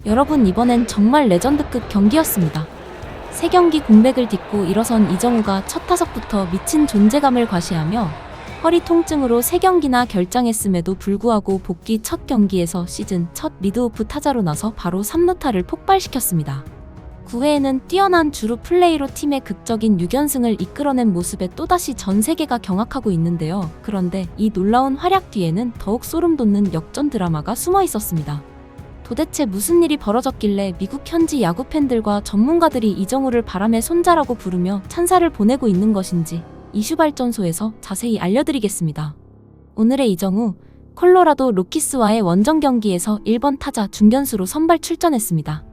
여러분, 이번엔 정말 레전드급 경기였습니다. 3경기 공백을 딛고 일어선 이정우가 첫 타석부터 미친 존재감을 과시하며 허리 통증으로 3경기나 결장했음에도 불구하고 복귀 첫 경기에서 시즌 첫 리드오프 타자로 나서 바로 3루타를 폭발시켰습니다. 9회에는 뛰어난 주루 플레이로 팀의 극적인 6연승을 이끌어낸 모습에 또다시 전 세계가 경악하고 있는데요. 그런데 이 놀라운 활약 뒤에는 더욱 소름 돋는 역전 드라마가 숨어 있었습니다. 도대체 무슨 일이 벌어졌길래 미국 현지 야구 팬들과 전문가들이 이정우를 바람의 손자라고 부르며 찬사를 보내고 있는 것인지 이슈발전소에서 자세히 알려드리겠습니다. 오늘의 이정우, 콜로라도 로키스와의 원정 경기에서 1번 타자 중견수로 선발 출전했습니다.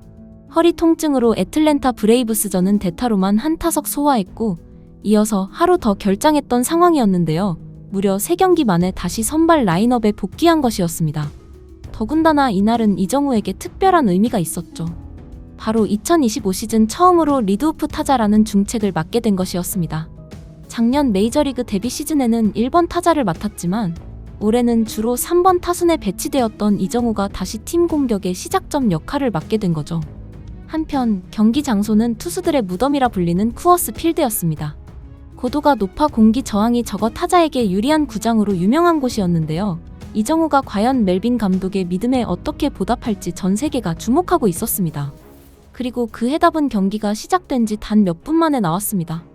허리 통증으로 애틀랜타 브레이브스전은 대타로만 한 타석 소화했고 이어서 하루 더 결장했던 상황이었는데요. 무려 3경기 만에 다시 선발 라인업에 복귀한 것이었습니다. 더군다나 이날은 이정우에게 특별한 의미가 있었죠. 바로 2025 시즌 처음으로 리드오프 타자라는 중책을 맡게 된 것이었습니다. 작년 메이저리그 데뷔 시즌에는 1번 타자를 맡았지만 올해는 주로 3번 타순에 배치되었던 이정우가 다시 팀 공격의 시작점 역할을 맡게 된 거죠. 한편 경기 장소는 투수들의 무덤이라 불리는 쿠어스 필드였습니다. 고도가 높아 공기 저항이 적어 타자에게 유리한 구장으로 유명한 곳이었는데요. 이정우가 과연 멜빈 감독의 믿음에 어떻게 보답할지 전 세계가 주목하고 있었습니다. 그리고 그 해답은 경기가 시작된 지 단 몇 분 만에 나왔습니다.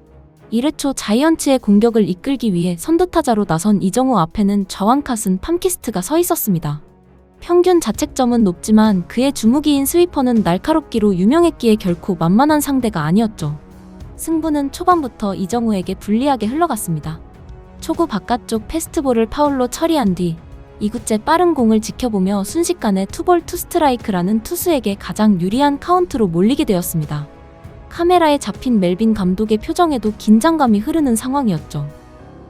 1회 초 자이언츠의 공격을 이끌기 위해 선두타자로 나선 이정우 앞에는 좌완카슨 팜키스트가 서 있었습니다. 평균 자책점은 높지만 그의 주무기인 스위퍼는 날카롭기로 유명했기에 결코 만만한 상대가 아니었죠. 승부는 초반부터 이정우에게 불리하게 흘러갔습니다. 초구 바깥쪽 패스트볼을 파울로 처리한 뒤 2구째 빠른 공을 지켜보며 순식간에 투볼 투스트라이크라는 투수에게 가장 유리한 카운트로 몰리게 되었습니다. 카메라에 잡힌 멜빈 감독의 표정에도 긴장감이 흐르는 상황이었죠.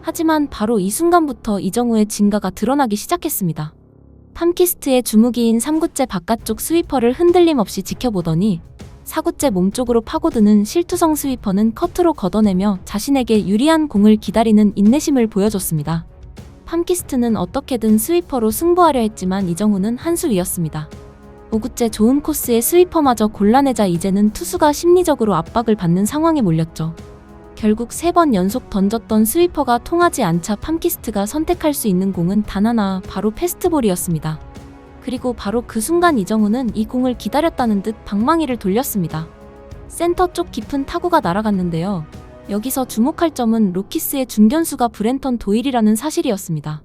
하지만 바로 이 순간부터 이정우의 진가가 드러나기 시작했습니다. 팜키스트의 주무기인 3구째 바깥쪽 스위퍼를 흔들림 없이 지켜보더니 4구째 몸쪽으로 파고드는 실투성 스위퍼는 커트로 걷어내며 자신에게 유리한 공을 기다리는 인내심을 보여줬습니다. 팜키스트는 어떻게든 스위퍼로 승부하려 했지만 이정우는 한 수 위였습니다. 5구째 좋은 코스의 스위퍼마저 골라내자 이제는 투수가 심리적으로 압박을 받는 상황에 몰렸죠. 결국 3번 연속 던졌던 스위퍼가 통하지 않자 팜키스트가 선택할 수 있는 공은 단 하나, 바로 패스트볼이었습니다. 그리고 바로 그 순간 이정우는 이 공을 기다렸다는 듯 방망이를 돌렸습니다. 센터 쪽 깊은 타구가 날아갔는데요. 여기서 주목할 점은 로키스의 중견수가 브랜턴 도일이라는 사실이었습니다.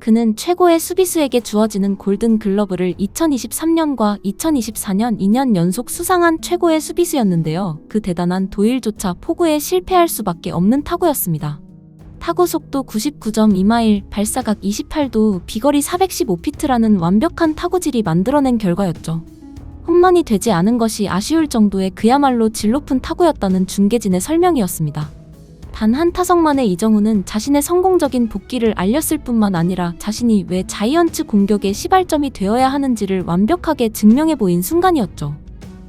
그는 최고의 수비수에게 주어지는 골든 글러브를 2023년과 2024년 2년 연속 수상한 최고의 수비수였는데요. 그 대단한 도일조차 포구에 실패할 수밖에 없는 타구였습니다. 타구 속도 99.2마일, 발사각 28도, 비거리 415피트라는 완벽한 타구질이 만들어낸 결과였죠. 홈런이 되지 않은 것이 아쉬울 정도의 그야말로 질 높은 타구였다는 중계진의 설명이었습니다. 단 한 타석 만에 이정우는 자신의 성공적인 복귀를 알렸을 뿐만 아니라 자신이 왜 자이언츠 공격의 시발점이 되어야 하는지를 완벽하게 증명해 보인 순간이었죠.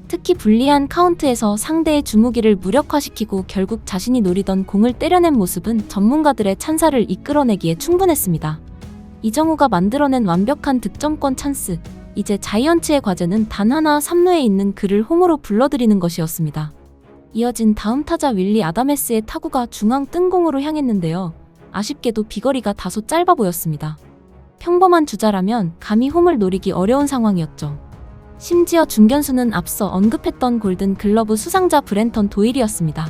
특히 불리한 카운트에서 상대의 주무기를 무력화시키고 결국 자신이 노리던 공을 때려낸 모습은 전문가들의 찬사를 이끌어내기에 충분했습니다. 이정우가 만들어낸 완벽한 득점권 찬스, 이제 자이언츠의 과제는 단 하나 3루에 있는 그를 홈으로 불러들이는 것이었습니다. 이어진 다음 타자 윌리 아다메스의 타구가 중앙 뜬공으로 향했는데요. 아쉽게도 비거리가 다소 짧아 보였습니다. 평범한 주자라면 감히 홈을 노리기 어려운 상황이었죠. 심지어 중견수는 앞서 언급했던 골든 글러브 수상자 브랜턴 도일이었습니다.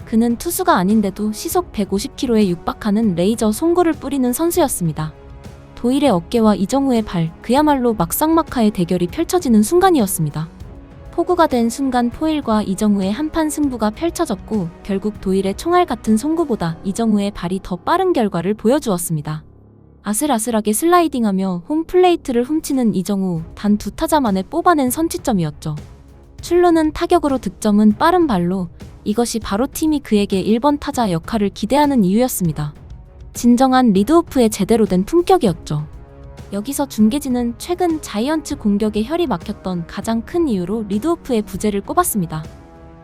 그는 투수가 아닌데도 시속 150km에 육박하는 레이저 송구를 뿌리는 선수였습니다. 도일의 어깨와 이정우의 발, 그야말로 막상막하의 대결이 펼쳐지는 순간이었습니다. 포구가 된 순간 포일과 이정우의 한판 승부가 펼쳐졌고 결국 도일의 총알 같은 송구보다 이정우의 발이 더 빠른 결과를 보여주었습니다. 아슬아슬하게 슬라이딩하며 홈플레이트를 훔치는 이정우, 단 2타자 만에 뽑아낸 선취점이었죠. 출루는 타격으로 득점은 빠른 발로, 이것이 바로 팀이 그에게 1번 타자 역할을 기대하는 이유였습니다. 진정한 리드오프의 제대로 된 품격이었죠. 여기서 중계진은 최근 자이언츠 공격에 혈이 막혔던 가장 큰 이유로 리드오프의 부재를 꼽았습니다.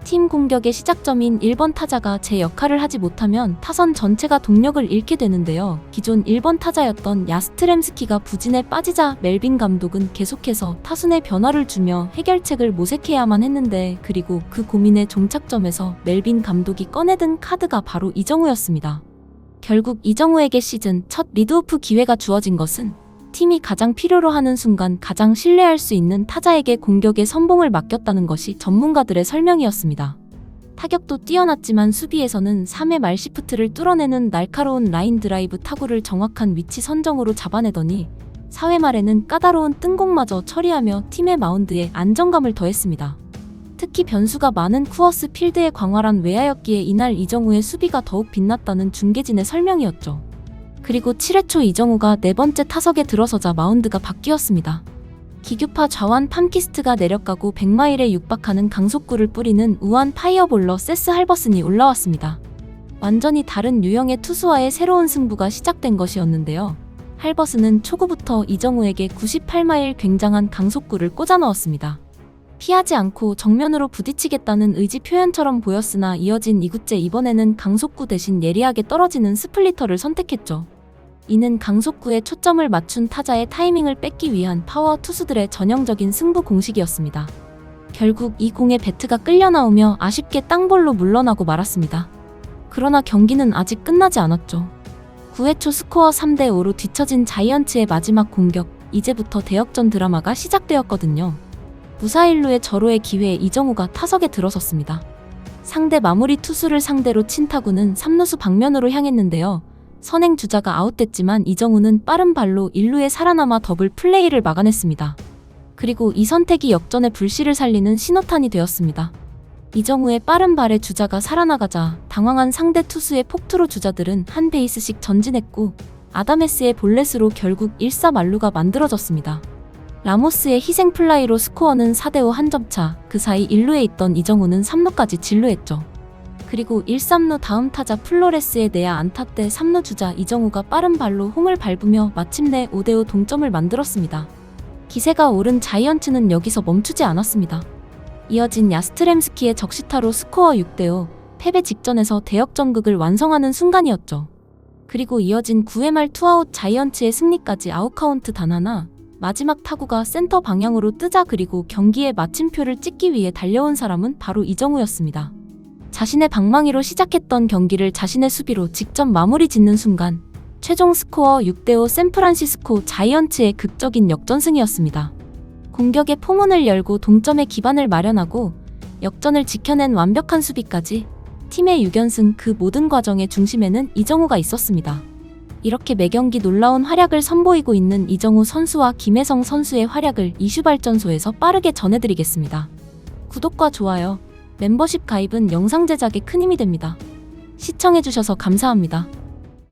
팀 공격의 시작점인 1번 타자가 제 역할을 하지 못하면 타선 전체가 동력을 잃게 되는데요. 기존 1번 타자였던 야스트렘스키가 부진에 빠지자 멜빈 감독은 계속해서 타순에 변화를 주며 해결책을 모색해야만 했는데, 그리고 그 고민의 종착점에서 멜빈 감독이 꺼내든 카드가 바로 이정우였습니다. 결국 이정우에게 시즌 첫 리드오프 기회가 주어진 것은 팀이 가장 필요로 하는 순간 가장 신뢰할 수 있는 타자에게 공격의 선봉을 맡겼다는 것이 전문가들의 설명이었습니다. 타격도 뛰어났지만 수비에서는 3회 말 시프트를 뚫어내는 날카로운 라인 드라이브 타구를 정확한 위치 선정으로 잡아내더니 4회 말에는 까다로운 뜬공마저 처리하며 팀의 마운드에 안정감을 더했습니다. 특히 변수가 많은 쿠어스 필드의 광활한 외야였기에 이날 이정우의 수비가 더욱 빛났다는 중계진의 설명이었죠. 그리고 7회 초 이정우가 네 번째 타석에 들어서자 마운드가 바뀌었습니다. 기교파 좌완 팜키스트가 내려가고 100마일에 육박하는 강속구를 뿌리는 우한 파이어볼러 세스 할버슨이 올라왔습니다. 완전히 다른 유형의 투수와의 새로운 승부가 시작된 것이었는데요. 할버슨은 초구부터 이정우에게 98마일 굉장한 강속구를 꽂아 넣었습니다. 피하지 않고 정면으로 부딪히겠다는 의지 표현처럼 보였으나 이어진 2구째 이번에는 강속구 대신 예리하게 떨어지는 스플리터를 선택했죠. 이는 강속구에 초점을 맞춘 타자의 타이밍을 뺏기 위한 파워 투수들의 전형적인 승부 공식이었습니다. 결국 이 공에 배트가 끌려 나오며 아쉽게 땅볼로 물러나고 말았습니다. 그러나 경기는 아직 끝나지 않았죠. 9회 초 스코어 3대5로 뒤처진 자이언츠의 마지막 공격, 이제부터 대역전 드라마가 시작되었거든요. 무사일루의 절호의 기회에 이정우가 타석에 들어섰습니다. 상대 마무리 투수를 상대로 친 타구는 3루수 방면으로 향했는데요. 선행 주자가 아웃됐지만 이정우는 빠른 발로 1루에 살아남아 더블 플레이를 막아냈습니다. 그리고 이 선택이 역전의 불씨를 살리는 신호탄이 되었습니다. 이정우의 빠른 발에 주자가 살아나가자 당황한 상대 투수의 폭투로 주자들은 한 베이스씩 전진했고 아다메스의 볼넷으로 결국 1사 만루가 만들어졌습니다. 라모스의 희생 플라이로 스코어는 4대5 한 점 차, 그 사이 1루에 있던 이정우는 3루까지 진루했죠. 그리고 1-3루 다음 타자 플로레스의 내야 안타 때 3루 주자 이정우가 빠른 발로 홈을 밟으며 마침내 5대5 동점을 만들었습니다. 기세가 오른 자이언츠는 여기서 멈추지 않았습니다. 이어진 야스트렘스키의 적시타로 스코어 6대5, 패배 직전에서 대역전극을 완성하는 순간이었죠. 그리고 이어진 9회 말 투아웃 자이언츠의 승리까지 아웃카운트 단 하나, 마지막 타구가 센터 방향으로 뜨자 그리고 경기의 마침표를 찍기 위해 달려온 사람은 바로 이정우였습니다. 자신의 방망이로 시작했던 경기를 자신의 수비로 직접 마무리 짓는 순간 최종 스코어 6대5 샌프란시스코 자이언츠의 극적인 역전승이었습니다. 공격의 포문을 열고 동점의 기반을 마련하고 역전을 지켜낸 완벽한 수비까지 팀의 6연승 그 모든 과정의 중심에는 이정우가 있었습니다. 이렇게 매경기 놀라운 활약을 선보이고 있는 이정우 선수와 김혜성 선수의 활약을 이슈발전소에서 빠르게 전해드리겠습니다. 구독과 좋아요, 멤버십 가입은 영상 제작에 큰 힘이 됩니다. 시청해주셔서 감사합니다.